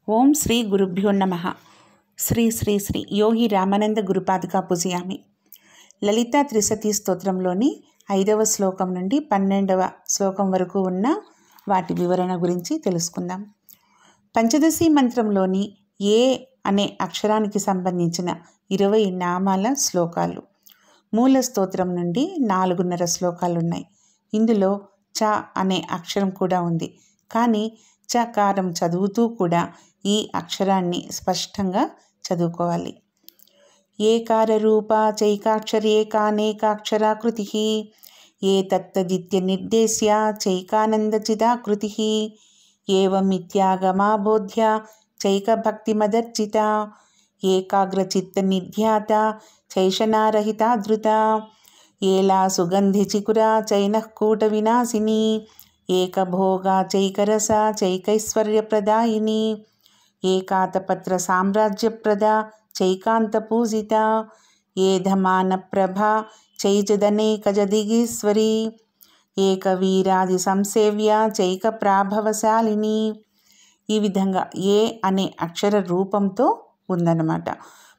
ఓం శ్రీ గురుభ్యో నమః. శ్రీ శ్రీ శ్రీ యోగి రామానంద గురుపాదుకా పూజయామి. లలితా త్రిశతి స్తోత్రంలోని 5వ శ్లోకం నుండి 12వ శ్లోకం వరకు ఉన్న వాటి వివరణ గురించి తెలుసుకుందాం. పంచదశి మంత్రంలోని ఏ అనే అక్షరానికి సంబంధించిన 20 నామాల శ్లోకాలు. మూల స్తోత్రం నుండి 4.5 శ్లోకాలు ఉన్నాయి. ఇందులో చ అనే అక్షరం కూడా ఉంది. కానీ చకారం చదువుతూ కూడా ఈ అక్షరాన్ని స్పష్టంగా చదువుకోవాలి. ఏకార రూప చైకాక్షరేకానేకాక్షరాకృతి ఏ తత్తదిత్య నిర్దేశ్య చైకానందచిదాకృతి ఏవమిత్యాగమా బోధ్య చైకభక్తిమదర్చిత ఏకాగ్రచిత్త నిధ్యాత చైషనారహితాధృత ఏలా సుగంధిచికురా చైనఃకూట వినాశిని ఏకభోగా చైకరస చైకైశ్వర్యప్రదాయిని ఏకాతపత్ర సామ్రాజ్యప్రద చైకాంతపూజిత ఏధమానప్రభా చైజదనేకజదిగీశ్వరి ఏకవీరాది సంసేవ్య చైకప్రాభవశాలిని. ఈ విధంగా ఏ అనే అక్షర రూపంతో ఉందన్నమాట.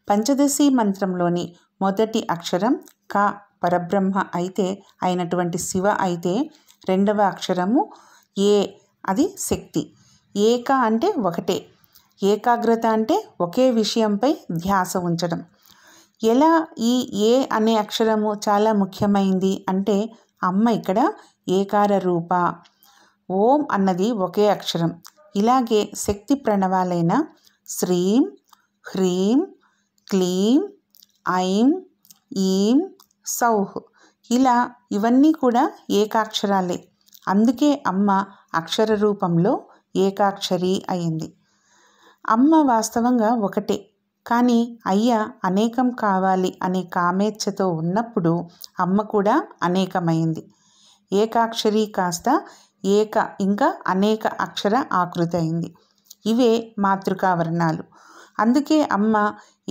పంచదశి మంత్రంలోని మొదటి అక్షరం క పరబ్రహ్మ అయినటువంటి శివ అయితే, రెండవ అక్షరము ఏ అది శక్తి. ఏక అంటే ఒకటే, ఏకాగ్రత అంటే ఒకే విషయంపై ధ్యాస ఉంచడం. ఎలా ఈ ఏ అనే అక్షరము చాలా ముఖ్యమైంది అంటే, అమ్మ ఇక్కడ ఏకార రూప, ఓం అన్నది ఒకే అక్షరం. ఇలాగే శక్తి ప్రణవాలైన శ్రీం హ్రీం క్లీం ఐం ఈం సౌహ్ ఇలా ఇవన్నీ కూడా ఏకాక్షరాలే. అందుకే అమ్మ అక్షర రూపంలో ఏకాక్షరి అయింది. అమ్మ వాస్తవంగా ఒకటే, కానీ అయ్య అనేకం కావాలి అనే కామేచ్ఛతో ఉన్నప్పుడు అమ్మ కూడా అనేకమైంది. ఏకాక్షరి కాస్త ఏక ఇంకా అనేక అక్షర ఆకృతి అయింది. ఇవే మాతృకా వర్ణాలు. అందుకే అమ్మ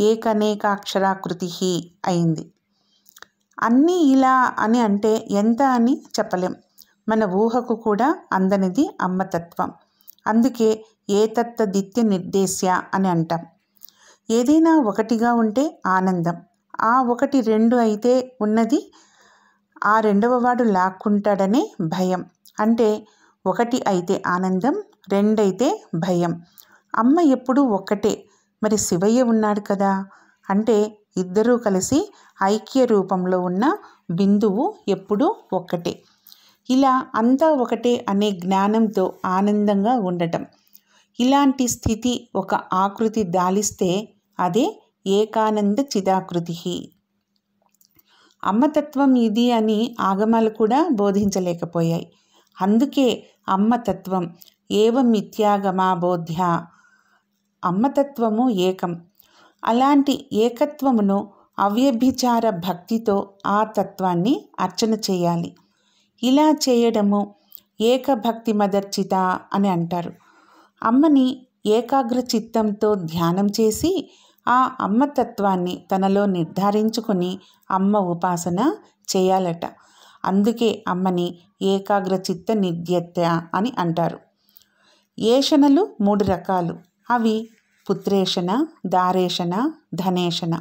ఏకనేకాక్షరాకృతి అయింది. అన్నీ ఇలా అని అంటే ఎంత అని చెప్పలేం. మన ఊహకు కూడా అందనిది అమ్మతత్వం. అందుకే ఏతత్తదిత్య నిర్దేశ్య అని అంటాం. ఏదైనా ఒకటిగా ఉంటే ఆనందం, ఆ ఒకటి రెండు అయితే ఉన్నది ఆ రెండవ వాడు లాక్కుంటాడనే భయం. అంటే ఒకటి అయితే ఆనందం, రెండైతే భయం. అమ్మ ఎప్పుడూ ఒక్కటే, మరి శివయ్య ఉన్నాడు కదా అంటే ఇద్దరూ కలిసి ఐక్య రూపంలో ఉన్న బిందువు ఎప్పుడూ ఒక్కటే. ఇలా అంతా ఒకటే అనే జ్ఞానంతో ఆనందంగా ఉండటం. ఇలాంటి స్థితి ఒక ఆకృతి దాలిస్తే అదే ఏకానంద చిదాకృతి. అమ్మతత్వం ఇది అని ఆగమాలు కూడా బోధించలేకపోయాయి. అందుకే అమ్మతత్వం ఏవమిత్యాగమా బోధ్య. అమ్మతత్వము ఏకం. అలాంటి ఏకత్వమును అవ్యభిచార భక్తితో ఆ తత్వాన్ని అర్చన చేయాలి. ఇలా చేయడము ఏకభక్తి మదర్చిత అని అంటారు. అమ్మని ఏకాగ్ర చిత్తంతో ధ్యానం చేసి ఆ అమ్మతత్వాన్ని తనలో నిర్ధారించుకొని అమ్మ ఉపాసన చేయాలట. అందుకే అమ్మని ఏకాగ్ర చిత్త నిధ్యత్య అని అంటారు. ఏషణలు 3 రకాలు. అవి పుత్రేషణ, దారేషణ, ధనేషణ.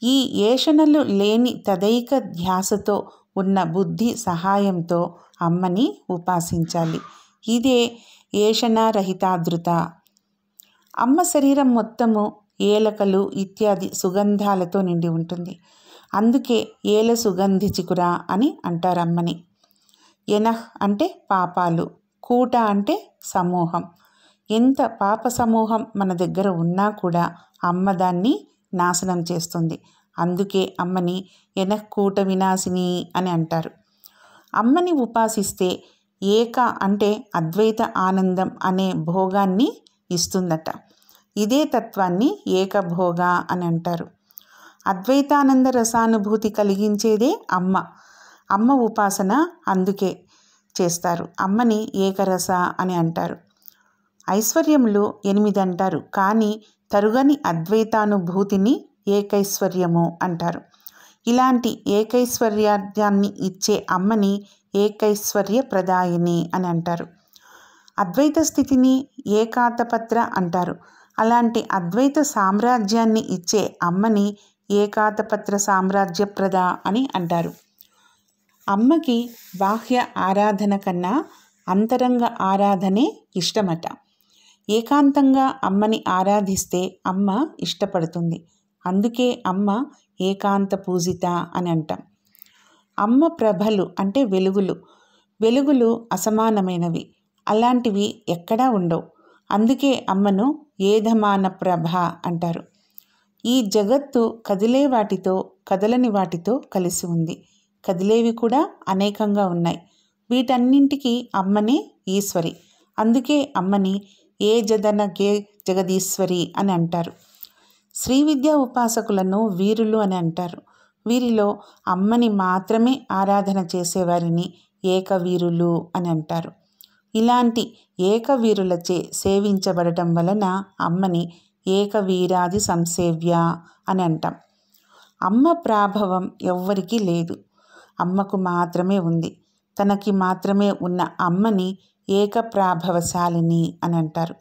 ఈ ఏషణలు లేని తదైక ధ్యాసతో ఉన్న బుద్ధి సహాయంతో అమ్మని ఉపాసించాలి. ఇదే ఏషణారహితాధృత. అమ్మ శరీరం మొత్తము ఏలకలు ఇత్యాది సుగంధాలతో నిండి ఉంటుంది. అందుకే ఏల సుగంధి చికురా అని అంటారు అమ్మని. ఎనహ్ అంటే పాపాలు, కూట అంటే సమూహం. ఎంత పాప సమూహం మన దగ్గర ఉన్నా కూడా అమ్మ దాన్ని నాశనం చేస్తుంది. అందుకే అమ్మని ఎనఃకూట వినాశిని అని అంటారు. అమ్మని ఉపాసిస్తే ఏక అంటే అద్వైత ఆనందం అనే భోగాన్ని ఇస్తుందట. ఇదే తత్వాన్ని ఏకభోగ అని అంటారు. అద్వైతానంద రసానుభూతి కలిగించేదే అమ్మ. అమ్మ ఉపాసన అందుకే చేస్తారు. అమ్మని ఏకరస అని అంటారు. ఐశ్వర్యములు 8 అంటారు, కానీ తరుగని అద్వైతానుభూతిని ఏకైశ్వర్యము అంటారు. ఇలాంటి ఏకైశ్వర్యాన్ని ఇచ్చే అమ్మని ఏకైశ్వర్య ప్రదాయిని అని అంటారు. అద్వైత స్థితిని ఏకాతపత్ర అంటారు. అలాంటి సామ్రాజ్యాన్ని ఇచ్చే అమ్మని ఏకాతపత్ర సామ్రాజ్యప్రద అని అంటారు. అమ్మకి బాహ్య ఆరాధన కన్నా అంతరంగ ఆరాధనే ఇష్టమట. ఏకాంతంగా అమ్మని ఆరాధిస్తే అమ్మ ఇష్టపడుతుంది. అందుకే అమ్మ ఏకాంత పూజిత అని అంటాం. అమ్మ ప్రభలు అంటే వెలుగులు అసమానమైనవి, అలాంటివి ఎక్కడా ఉండవు. అందుకే అమ్మను ఏధమాన ప్రభ అంటారు. ఈ జగత్తు కదిలే వాటితో కదలని వాటితో కలిసి ఉంది. కదిలేవి కూడా అనేకంగా ఉన్నాయి. వీటన్నింటికీ అమ్మనే ఈశ్వరి. అందుకే అమ్మని ఏ జదనకే జగదీశ్వరి అని అంటారు. శ్రీ విద్యా ఉపాసకులను వీరులు అని అంటారు. వీరిలో అమ్మని మాత్రమే ఆరాధన చేసేవారిని ఏకవీరులు అని అంటారు. ఇలాంటి ఏకవీరులచే సేవించబడటం వలన అమ్మని ఏకవీరాది సంసేవ్య అని అంటాం. అమ్మ ప్రాభవం ఎవ్వరికీ లేదు, అమ్మకు మాత్రమే ఉంది. తనకి మాత్రమే ఉన్న అమ్మని ఏకప్రాభవశాలిని అని అంటారు.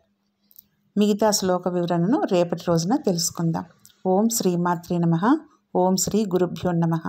మిగతా శ్లోక వివరణను రేపటి రోజున తెలుసుకుందాం. ఓం శ్రీమాత్రే నమః. ఓం శ్రీ గురుభ్యో నమః.